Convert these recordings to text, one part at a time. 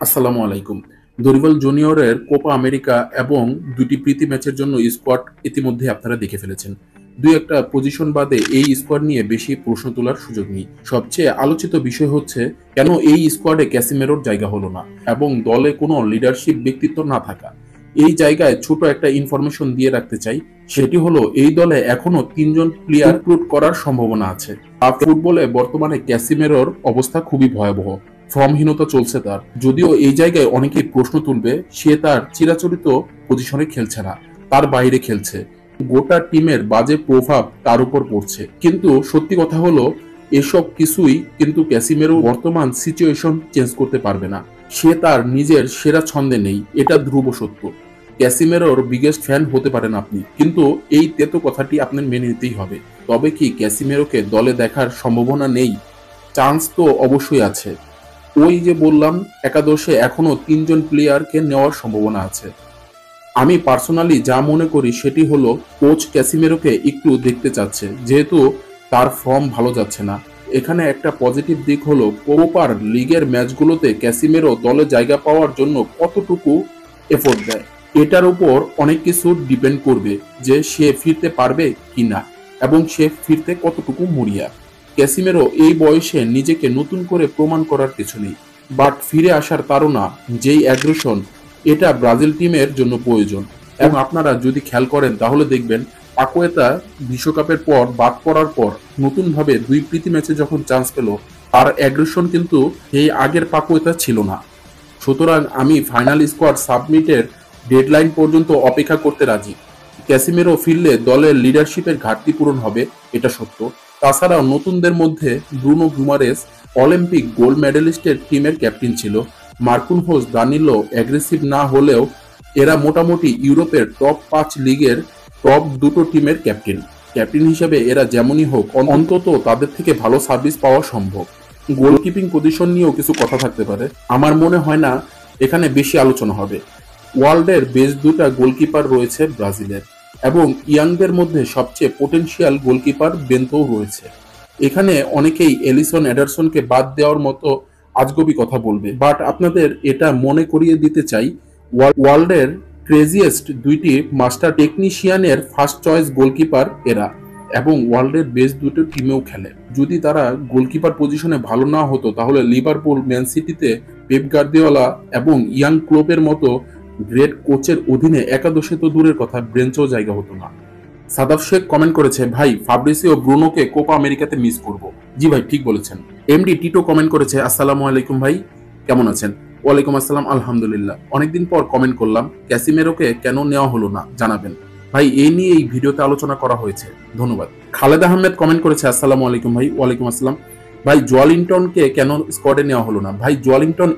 আসসালামু আলাইকুম। দরিভাল জুনিয়রের কোপা আমেরিকা এবং দুটি প্রীতি ম্যাচের জন্য স্কোয়াড ইতিমধ্যে আপনারা দেখে ফেলেছেন। দুই একটা পজিশন বাদে এই স্কোয়াড নিয়ে বেশি প্রশ্ন তোলার সুযোগ নেই। সবচেয়ে আলোচিত বিষয় হচ্ছে কেন এই স্কোয়াডে ক্যাসিমেরোর জায়গা হলো না এবং দলে কোনো লিডারশিপ ব্যক্তিত্ব না থাকা। এই জায়গায় ছোট একটা ইনফরমেশন দিয়ে রাখতে চাই, সেটি হলো এই দলে এখনো ৩ জন প্লেয়ার রিক্রুট করার সম্ভাবনা আছে। আর ফুটবলে বর্তমানে ক্যাসিমেরোর অবস্থা খুবই ভয়াবহ। ফর্মহীনতা চলছে তার। যদিও এই জায়গায় অনেকেই প্রশ্ন তুলবে, সে তার চিরাচরিত পজিশনে খেলছে না, তার বাইরে খেলছে। গোটা টিমের বাজে প্রভাব তার উপর পড়ছে। কিন্তু সত্যি কথা হলো এসব কিছুই কিন্তু ক্যাসিমেরো বর্তমান সিচুয়েশন চেঞ্জ করতে পারবে না। সে তার নিজের সেরা ছন্দে নেই, এটা ধ্রুব সত্য। ক্যাসিমেরোর বিগেস্ট ফ্যান হতে পারেন আপনি, কিন্তু এই তেতো কথাটি আপনার মেনে নিতেই হবে। তবে কি ক্যাসিমেরোকে দলে দেখার সম্ভাবনা নেই? চান্স তো অবশ্যই আছে। ওই যে বললাম, একাদশে এখনো ৩ জন প্লেয়ারকে নেওয়ার সম্ভাবনা আছে। আমি পার্সোনালি যা মনে করি সেটি হলো কোচ ক্যাসিমেরোকে একটু দেখতে চাচ্ছে, যেহেতু তার ফর্ম ভালো যাচ্ছে না। এখানে একটা পজিটিভ দিক হলো কোপার লিগের ম্যাচগুলোতে ক্যাসিমেরো দলে জায়গা পাওয়ার জন্য কতটুকু এফোর্ট দেয়। এটার উপর অনেক কিছু ডিপেন্ড করবে যে সে ফিরতে পারবে কিনা এবং সে ফিরতে কতটুকু মরিয়া। ক্যাসিমেরো এই বয়সে নিজেকে নতুন করে প্রমাণ করার কিছু নেই, বাট ফিরে আসার তাড়না, যেই অ্যাগ্রেশন, এটা ব্রাজিল টিমের জন্য প্রয়োজন। এবং আপনারা যদি খেয়াল করেন তাহলে দেখবেন পাকুয়েতা বিশ্বকাপের পর বাদ পড়ার পর নতুনভাবে দুই প্রীতি ম্যাচে যখন চান্স পেল, তার অ্যাগ্রেশন কিন্তু এই আগের পাকুয়েতা ছিল না। সুতরাং আমি ফাইনাল স্কোয়াড সাবমিটের ডেডলাইন পর্যন্ত অপেক্ষা করতে রাজি। ক্যাসিমেরো ফিরলে দলের লিডারশিপের ঘাটতি পূরণ হবে, এটা সত্য। তাছাড়াও নতুনদের মধ্যে ব্রুনো গুমারেস অলিম্পিক গোল্ড মেডেলিস্টের টিমের ক্যাপ্টেন ছিল। মার্কুনহোস, দানিলো অ্যাগ্রেসিভ না হলেও এরা মোটামুটি ইউরোপের টপ ৫ লিগের টপ ২টো টিমের ক্যাপ্টেন। ক্যাপ্টেন হিসেবে এরা যেমনই হোক, অন্তত তাদের থেকে ভালো সার্ভিস পাওয়া সম্ভব। গোলকিপিং পজিশন নিয়েও কিছু কথা থাকতে পারে। আমার মনে হয় না এখানে বেশি আলোচনা হবে। ওয়ার্ল্ডের বেস্ট ২টা গোলকিপার রয়েছে ব্রাজিলের, এবং ইয়াংদের মধ্যে সবচেয়ে পোটেনশিয়াল গোলকিপার বেন্তো রয়েছে। এখানে অনেকেই এলিসন এডারসনকে বাদ দেওয়ার মতো আজগবি কথা বলবে, বাট আপনাদের এটা মনে করিয়ে দিতে চাই ওয়ার্ল্ডের ক্রেজিয়েস্ট ২টি মাস্টার টেকনিশিয়ানের ফার্স্ট চয়েস গোলকিপার এরা, এবং ওয়ার্ল্ডের বেস্ট ২টো টিমেও খেলে। যদি তারা গোলকিপার পজিশনে ভালো না হতো তাহলে লিভারপুল, ম্যান সিটিতে পেপ গার্দিওলা এবং ইয়াং ক্লোপের মতো গ্রেট কোচের অধীনে একাদশে তো দূরের কথা, ব্রেঞ্চেও জায়গা হতো না। সাদাফ শেখ কমেন্ট করেছে, ভাই ফাব্রিসিও ব্রুনোকে কোপা আমেরিকাতে মিস করব। জি ভাই, ঠিক বলেছেন। এমডি টিটো কমেন্ট করেছে, আসসালামু আলাইকুম ভাই, কেমন আছেন? ওয়ালাইকুম আসসালাম, আলহামদুলিল্লাহ। অনেকদিন পর কমেন্ট করলাম, ক্যাসিমেরোকে কেন নেওয়া হলো না জানাবেন ভাই, এই নিয়ে এই ভিডিওতে আলোচনা করা হয়েছে, ধন্যবাদ। খালেদ আহমেদ কমেন্ট করেছে, আসসালামু আলাইকুম ভাই। ওয়ালাইকুম আসসালাম। ভাই জোয়ালিংটনকে কেন স্কোয়াডে নেওয়া হলো না? ভাই জোয়ালিংটন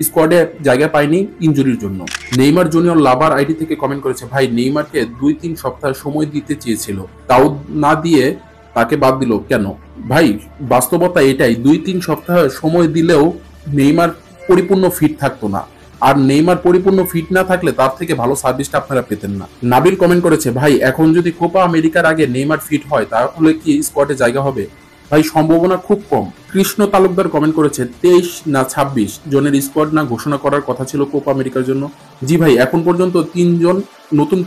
স্কোয়াডে জায়গা পায়নি ইনজুরির জন্য। নেইমার জুনিয়র লাভার আইডি থেকে কমেন্ট করেছে, ভাই নেইমারকে ২-৩ সপ্তাহ সময় দিতে চেয়েছিল, তাও না দিয়ে তাকে বাদ দিল কেন? ভাই বাস্তবতা এটাই, ২-৩ সপ্তাহ সময় দিলেও নেইমার পরিপূর্ণ ফিট থাকতো না। আর নেইমার পরিপূর্ণ ফিট না থাকলে তার থেকে ভালো সার্ভিসটা আপনারা পেতেন না। নাবিল কমেন্ট করেছে, ভাই এখন যদি কোপা আমেরিকার আগে নেইমার ফিট হয় তাহলে কি স্কোয়াডে জায়গা হবে? ভাই সম্ভাবনা খুব কম। কৃষ্ণ তালুকদার কমেন্ট করেছে, ২৩ না ২৬ জনের স্কোয়াড না ঘোষণা করার কথা ছিল কোপা আমেরিকার জন্য? জি ভাই, এখন পর্যন্ত ৩ জন নতুন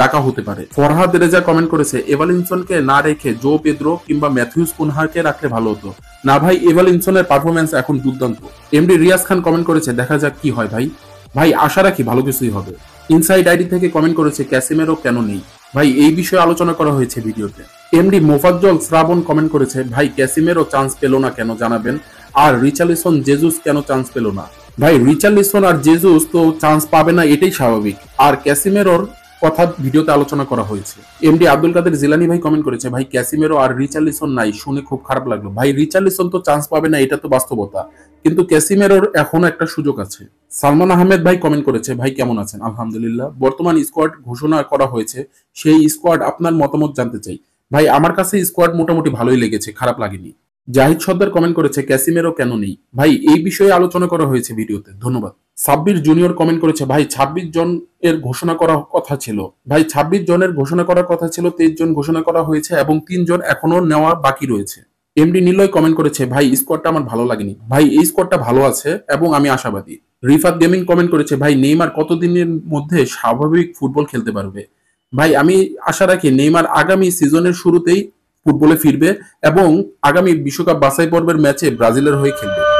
ডাকা হতে পারে। ফরহাদ রেজা কমেন্ট করেছে, এভালিনসনকে না রেখে জো পেদ্রো কিংবা ম্যাথিউস কুনহাকে রাখলে ভালো হতো। না ভাই, এভালিনসনের পারফরমেন্স এখন দুর্দান্ত। এমডি রিয়াজ খান কমেন্ট করেছে, দেখা যাক কি হয় ভাই। ভাই আশা রাখি ভালো কিছুই হবে। ইনসাইড আইডি থেকে কমেন্ট করেছে, ক্যাসিমেরো কেন নেই? ভাই এই বিষয়ে আলোচনা করা হয়েছে ভিডিওতে। এমডি মোফাজ্জল শ্রাবণ কমেন্ট করেছে, ভাই ক্যাসিমেরো চান্স পেল না কেন জানাবেন, আর রিচার্লিসন জেজুস কেন চান্স পেল না? ভাই রিচার্লিসন আর জেজুস তো চান্স পাবে না, এটাই স্বাভাবিক। আর ক্যাসিমেরোর কথা ভিডিওতে আলোচনা করা হয়েছে। এমডি আব্দুল কাদের জিলানি ভাই কমেন্ট করেছে, ভাই ক্যাসিমেরো আর রিচার্লিসন নাই, শুনে খুব খারাপ লাগলো। ভাই রিচার্লিসন তো চান্স পাবে না, এটা তো বাস্তবতা, কিন্তু ক্যাসিমেরোর এখনো একটা সুযোগ আছে। সালমান আহমেদ ভাই কমেন্ট করেছে, ভাই কেমন আছেন? আলহামদুলিল্লাহ। বর্তমান স্কোয়াড ঘোষণা করা হয়েছে, সেই স্কোয়াড আপনার মতামত জানতে চাই। ভাই আমার কাছে স্কোয়াড মোটামুটি ভালোই লেগেছে, খারাপ লাগেনি। জাহিদ সর্দার কমেন্ট করেছে, ক্যাসিমেরো কেন নেই? ভাই এই বিষয়ে আলোচনা করা হয়েছে ভিডিওতে, ধন্যবাদ। সাব্বির জুনিয়র কমেন্ট করেছে, ভাই ২৬ জন এর ঘোষণা করার কথা ছিল। ভাই ২৬ জনের ঘোষণা করার কথা ছিল, ২৩ জন ঘোষণা করা হয়েছে এবং ৩ জন এখনো নেওয়া বাকি রয়েছে। এমডি নিলয় কমেন্ট করেছে, ভাই স্কোয়াডটা আমার ভালো লাগেনি। ভাই এই স্কোয়াডটা ভালো আছে এবং আমি আশাবাদী। রিফাত গেমিং কমেন্ট করেছে, ভাই নেইমার কতদিনের মধ্যে স্বাভাবিক ফুটবল খেলতে পারবে? ভাই আমি আশা রাখি নেইমার আগামী সিজনের শুরুতেই ফুটবলে ফিরবে এবং আগামী বিশ্বকাপ বাছাই পর্বের ম্যাচে ব্রাজিলের হয়ে খেলবে।